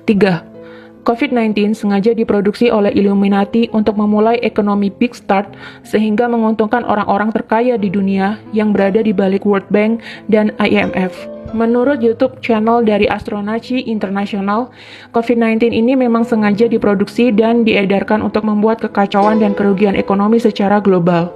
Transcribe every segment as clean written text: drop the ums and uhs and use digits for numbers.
3. COVID-19 sengaja diproduksi oleh Illuminati untuk memulai ekonomi Big Start sehingga menguntungkan orang-orang terkaya di dunia yang berada di balik World Bank dan IMF. Menurut YouTube channel dari Astronaci International, COVID-19 ini memang sengaja diproduksi dan diedarkan untuk membuat kekacauan dan kerugian ekonomi secara global.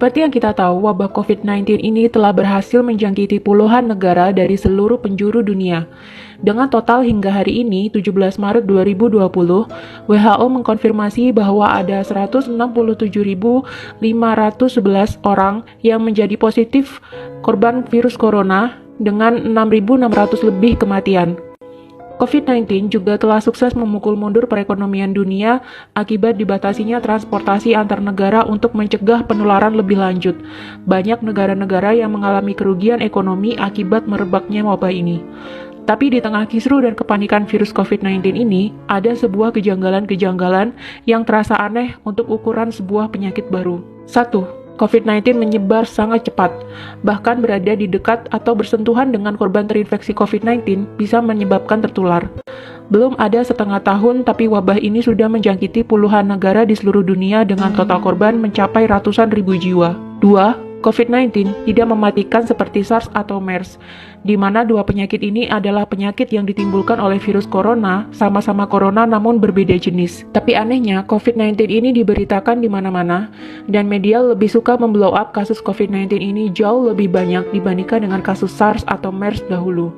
Seperti yang kita tahu, wabah COVID-19 ini telah berhasil menjangkiti puluhan negara dari seluruh penjuru dunia. Dengan total hingga hari ini, 17 Maret 2020, WHO mengkonfirmasi bahwa ada 167.511 orang yang menjadi positif korban virus corona dengan 6.600 lebih kematian. COVID-19 juga telah sukses memukul mundur perekonomian dunia akibat dibatasinya transportasi antar negara untuk mencegah penularan lebih lanjut. Banyak negara-negara yang mengalami kerugian ekonomi akibat merebaknya wabah ini. Tapi di tengah kisruh dan kepanikan virus COVID-19 ini, ada sebuah kejanggalan-kejanggalan yang terasa aneh untuk ukuran sebuah penyakit baru. 1. COVID-19 menyebar sangat cepat, bahkan berada di dekat atau bersentuhan dengan korban terinfeksi COVID-19 bisa menyebabkan tertular. Belum ada setengah tahun, tapi wabah ini sudah menjangkiti puluhan negara di seluruh dunia dengan total korban mencapai ratusan ribu jiwa. 2. COVID-19 tidak mematikan seperti SARS atau MERS, di mana dua penyakit ini adalah penyakit yang ditimbulkan oleh virus corona, sama-sama corona namun berbeda jenis. Tapi anehnya, COVID-19 ini diberitakan di mana-mana, dan media lebih suka memblow up kasus COVID-19 ini jauh lebih banyak dibandingkan dengan kasus SARS atau MERS dahulu.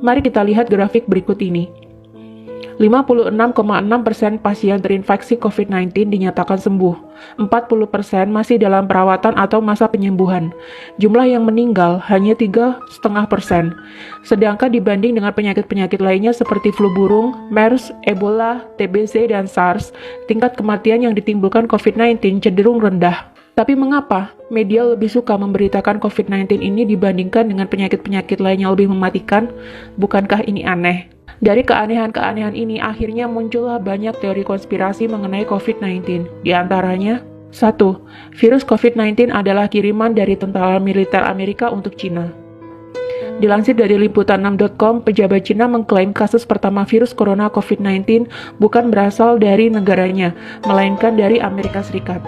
Mari kita lihat grafik berikut ini. 56,6% pasien terinfeksi COVID-19 dinyatakan sembuh. 40% masih dalam perawatan atau masa penyembuhan. Jumlah yang meninggal hanya 3,5%. Sedangkan dibanding dengan penyakit-penyakit lainnya seperti flu burung, MERS, Ebola, TBC, dan SARS, tingkat kematian yang ditimbulkan COVID-19 cenderung rendah. Tapi mengapa media lebih suka memberitakan COVID-19 ini dibandingkan dengan penyakit-penyakit lain yang lebih mematikan? Bukankah ini aneh? Dari keanehan-keanehan ini akhirnya muncullah banyak teori konspirasi mengenai COVID-19. Di antaranya, 1. Virus COVID-19 adalah kiriman dari tentara militer Amerika untuk Cina. Dilansir dari liputan6.com, pejabat Cina mengklaim kasus pertama virus corona COVID-19 bukan berasal dari negaranya, melainkan dari Amerika Serikat.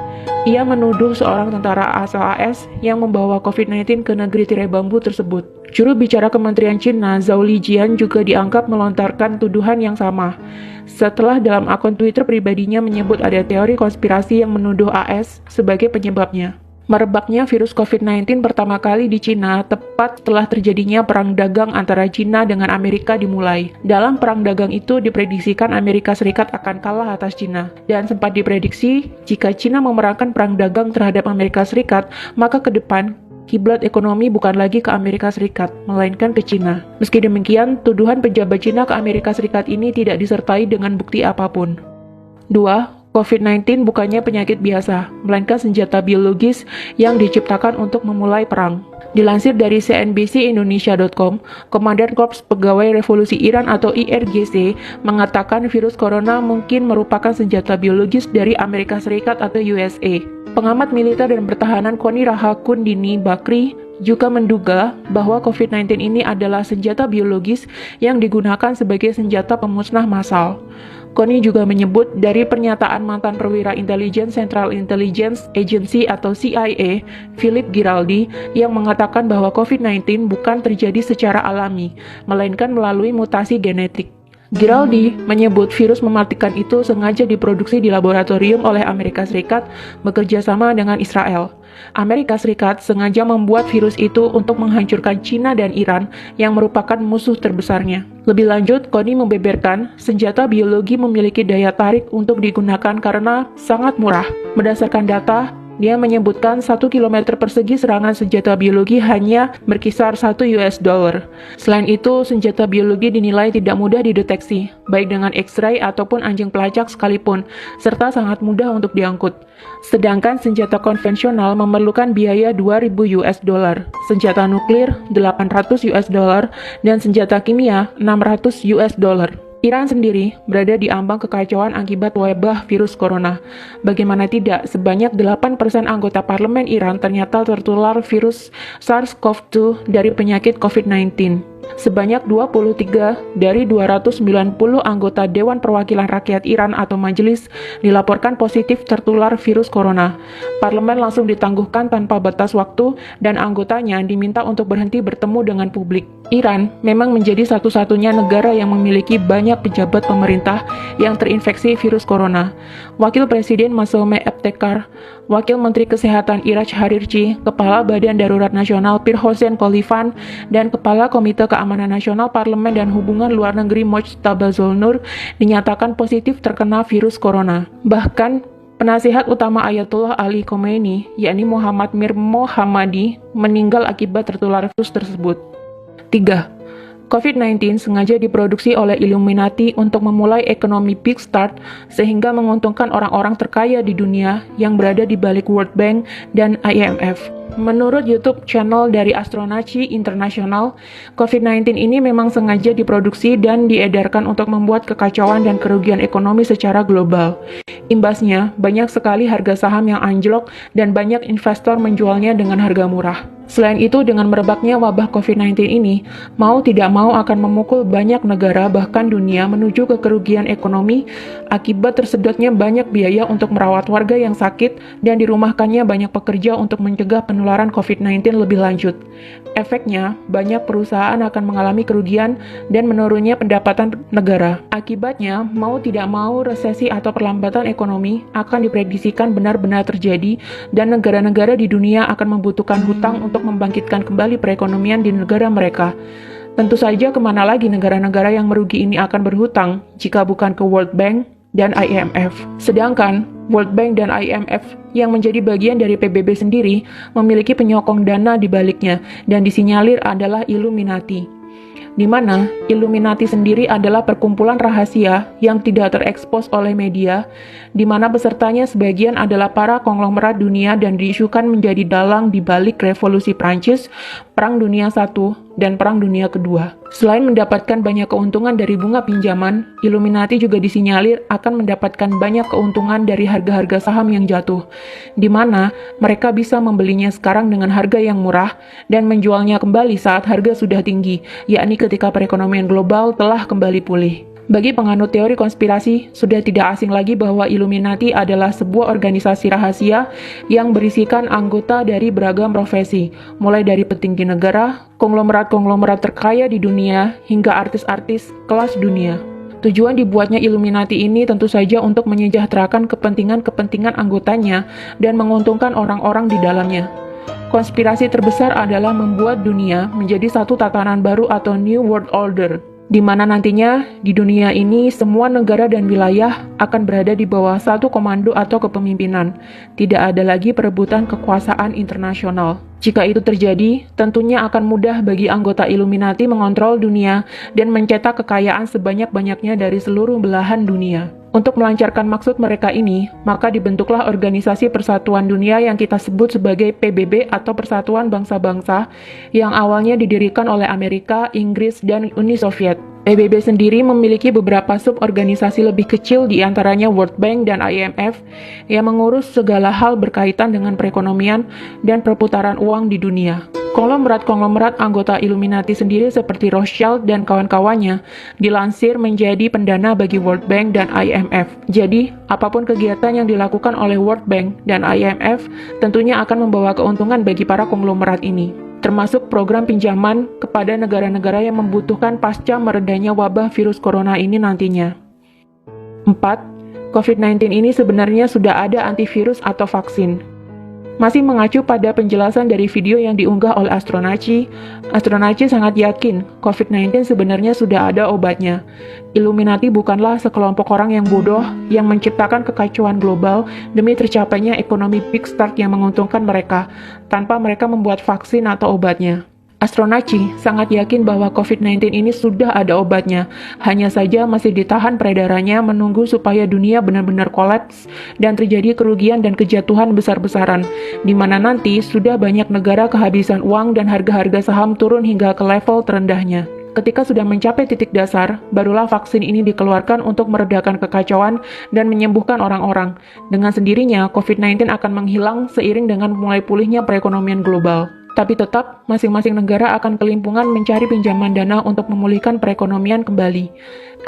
Ia menuduh seorang tentara asal AS yang membawa COVID-19 ke negeri tirai bambu tersebut. Juru bicara Kementerian Cina, Zhao Lijian, juga dianggap melontarkan tuduhan yang sama. Setelah dalam akun Twitter pribadinya menyebut ada teori konspirasi yang menuduh AS sebagai penyebabnya. Merebaknya virus COVID-19 pertama kali di Cina tepat setelah terjadinya perang dagang antara Cina dengan Amerika dimulai. Dalam perang dagang itu diprediksikan Amerika Serikat akan kalah atas Cina. Dan sempat diprediksi jika Cina memerankan perang dagang terhadap Amerika Serikat, maka ke depan kiblat ekonomi bukan lagi ke Amerika Serikat, melainkan ke Cina. Meski demikian, tuduhan pejabat Cina ke Amerika Serikat ini tidak disertai dengan bukti apapun. 2. COVID-19 bukannya penyakit biasa, melainkan senjata biologis yang diciptakan untuk memulai perang. Dilansir dari cnbcindonesia.com, Komandan Korps Pegawai Revolusi Iran atau IRGC mengatakan virus corona mungkin merupakan senjata biologis dari Amerika Serikat atau USA. Pengamat militer dan pertahanan Koni Rahakundini Bakri juga menduga bahwa COVID-19 ini adalah senjata biologis yang digunakan sebagai senjata pemusnah massal. Koni juga menyebut dari pernyataan mantan perwira intelijen Central Intelligence Agency atau CIA, Philip Giraldi, yang mengatakan bahwa COVID-19 bukan terjadi secara alami, melainkan melalui mutasi genetik. Giraldi menyebut virus mematikan itu sengaja diproduksi di laboratorium oleh Amerika Serikat bekerja sama dengan Israel. Amerika Serikat sengaja membuat virus itu untuk menghancurkan China dan Iran yang merupakan musuh terbesarnya. Lebih lanjut, Koni membeberkan senjata biologi memiliki daya tarik untuk digunakan karena sangat murah. Berdasarkan data, dia menyebutkan 1 km persegi serangan senjata biologi hanya berkisar $1. Selain itu, senjata biologi dinilai tidak mudah dideteksi, baik dengan X-ray ataupun anjing pelacak sekalipun, serta sangat mudah untuk diangkut. Sedangkan senjata konvensional memerlukan biaya $2.000, senjata nuklir $800, dan senjata kimia $600. Iran sendiri berada di ambang kekacauan akibat wabah virus corona. Bagaimana tidak, sebanyak 8% anggota parlemen Iran ternyata tertular virus SARS-CoV-2 dari penyakit COVID-19. Sebanyak 23 dari 290 anggota Dewan Perwakilan Rakyat Iran atau majelis dilaporkan positif tertular virus corona. Parlemen langsung ditangguhkan tanpa batas waktu dan anggotanya diminta untuk berhenti bertemu dengan publik. Iran memang menjadi satu-satunya negara yang memiliki banyak pejabat pemerintah yang terinfeksi virus corona. Wakil Presiden Massoumeh Ebtekar, Wakil Menteri Kesehatan Iraj Harirchi, Kepala Badan Darurat Nasional Pir Hossein Khalifan, dan Kepala Komite Keamanan Nasional Parlemen dan Hubungan Luar Negeri Mojtaba Zolnur dinyatakan positif terkena virus corona. Bahkan, penasihat utama Ayatollah Ali Khomeini, yakni Muhammad Mir Mohammadi, meninggal akibat tertular virus tersebut. 3. COVID-19 sengaja diproduksi oleh Illuminati untuk memulai ekonomi Big Start sehingga menguntungkan orang-orang terkaya di dunia yang berada di balik World Bank dan IMF. Menurut YouTube channel dari Astronaci International, COVID-19 ini memang sengaja diproduksi dan diedarkan untuk membuat kekacauan dan kerugian ekonomi secara global. Imbasnya, banyak sekali harga saham yang anjlok dan banyak investor menjualnya dengan harga murah. Selain itu, dengan merebaknya wabah COVID-19 ini, mau tidak mau akan memukul banyak negara bahkan dunia menuju ke kerugian ekonomi akibat tersedotnya banyak biaya untuk merawat warga yang sakit dan dirumahkannya banyak pekerja untuk mencegah penularan COVID-19 lebih lanjut. Efeknya, banyak perusahaan akan mengalami kerugian dan menurunnya pendapatan negara. Akibatnya, mau tidak mau resesi atau perlambatan ekonomi akan diprediksikan benar-benar terjadi dan negara-negara di dunia akan membutuhkan hutang untuk membangkitkan kembali perekonomian di negara mereka. Tentu saja kemana lagi negara-negara yang merugi ini akan berhutang jika bukan ke World Bank dan IMF. Sedangkan World Bank dan IMF yang menjadi bagian dari PBB sendiri memiliki penyokong dana di baliknya dan disinyalir adalah Illuminati, di mana Illuminati sendiri adalah perkumpulan rahasia yang tidak terekspos oleh media, di mana pesertanya sebagian adalah para konglomerat dunia dan diisukan menjadi dalang di balik revolusi Prancis, Perang Dunia I, dan Perang Dunia Kedua. Selain mendapatkan banyak keuntungan dari bunga pinjaman, Illuminati juga disinyalir akan mendapatkan banyak keuntungan dari harga-harga saham yang jatuh, di mana mereka bisa membelinya sekarang dengan harga yang murah dan menjualnya kembali saat harga sudah tinggi, yakni ketika perekonomian global telah kembali pulih. Bagi penganut teori konspirasi, sudah tidak asing lagi bahwa Illuminati adalah sebuah organisasi rahasia yang berisikan anggota dari beragam profesi, mulai dari petinggi negara, konglomerat-konglomerat terkaya di dunia, hingga artis-artis kelas dunia. Tujuan dibuatnya Illuminati ini tentu saja untuk menyejahterakan kepentingan-kepentingan anggotanya dan menguntungkan orang-orang di dalamnya. Konspirasi terbesar adalah membuat dunia menjadi satu tatanan baru atau New World Order, di mana nantinya di dunia ini semua negara dan wilayah akan berada di bawah satu komando atau kepemimpinan. Tidak ada lagi perebutan kekuasaan internasional. Jika itu terjadi, tentunya akan mudah bagi anggota Illuminati mengontrol dunia dan mencetak kekayaan sebanyak-banyaknya dari seluruh belahan dunia. Untuk melancarkan maksud mereka ini, maka dibentuklah Organisasi Persatuan Dunia yang kita sebut sebagai PBB atau Persatuan Bangsa-Bangsa yang awalnya didirikan oleh Amerika, Inggris, dan Uni Soviet. PBB sendiri memiliki beberapa suborganisasi lebih kecil di antaranya World Bank dan IMF yang mengurus segala hal berkaitan dengan perekonomian dan perputaran uang di dunia. Konglomerat-konglomerat anggota Illuminati sendiri seperti Rothschild dan kawan-kawannya dilansir menjadi pendana bagi World Bank dan IMF. Jadi, apapun kegiatan yang dilakukan oleh World Bank dan IMF tentunya akan membawa keuntungan bagi para konglomerat ini. termasuk program pinjaman kepada negara-negara yang membutuhkan pasca meredanya wabah virus corona ini nantinya. 4. COVID-19 ini sebenarnya sudah ada antivirus atau vaksin. Masih mengacu pada penjelasan dari video yang diunggah oleh Astronaci sangat yakin COVID-19 sebenarnya sudah ada obatnya. Illuminati bukanlah sekelompok orang yang bodoh yang menciptakan kekacauan global demi tercapainya ekonomi big start yang menguntungkan mereka, tanpa mereka membuat vaksin atau obatnya. Astronaci sangat yakin bahwa COVID-19 ini sudah ada obatnya, hanya saja masih ditahan peredarannya menunggu supaya dunia benar-benar kolaps dan terjadi kerugian dan kejatuhan besar-besaran, di mana nanti sudah banyak negara kehabisan uang dan harga-harga saham turun hingga ke level terendahnya. Ketika sudah mencapai titik dasar, barulah vaksin ini dikeluarkan untuk meredakan kekacauan dan menyembuhkan orang-orang. Dengan sendirinya, COVID-19 akan menghilang seiring dengan mulai pulihnya perekonomian global. Tapi tetap, masing-masing negara akan kelimpungan mencari pinjaman dana untuk memulihkan perekonomian kembali.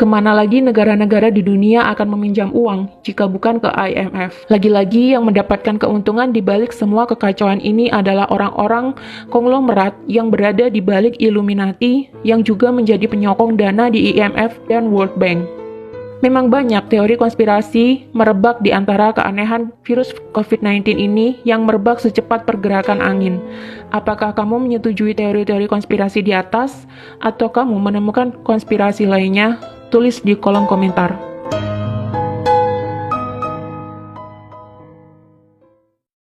Kemana lagi negara-negara di dunia akan meminjam uang jika bukan ke IMF? Lagi-lagi yang mendapatkan keuntungan di balik semua kekacauan ini adalah orang-orang konglomerat yang berada di balik Illuminati yang juga menjadi penyokong dana di IMF dan World Bank. Memang banyak teori konspirasi merebak di antara keanehan virus COVID-19 ini yang merebak secepat pergerakan angin. Apakah kamu menyetujui teori-teori konspirasi di atas, atau kamu menemukan konspirasi lainnya? Tulis di kolom komentar.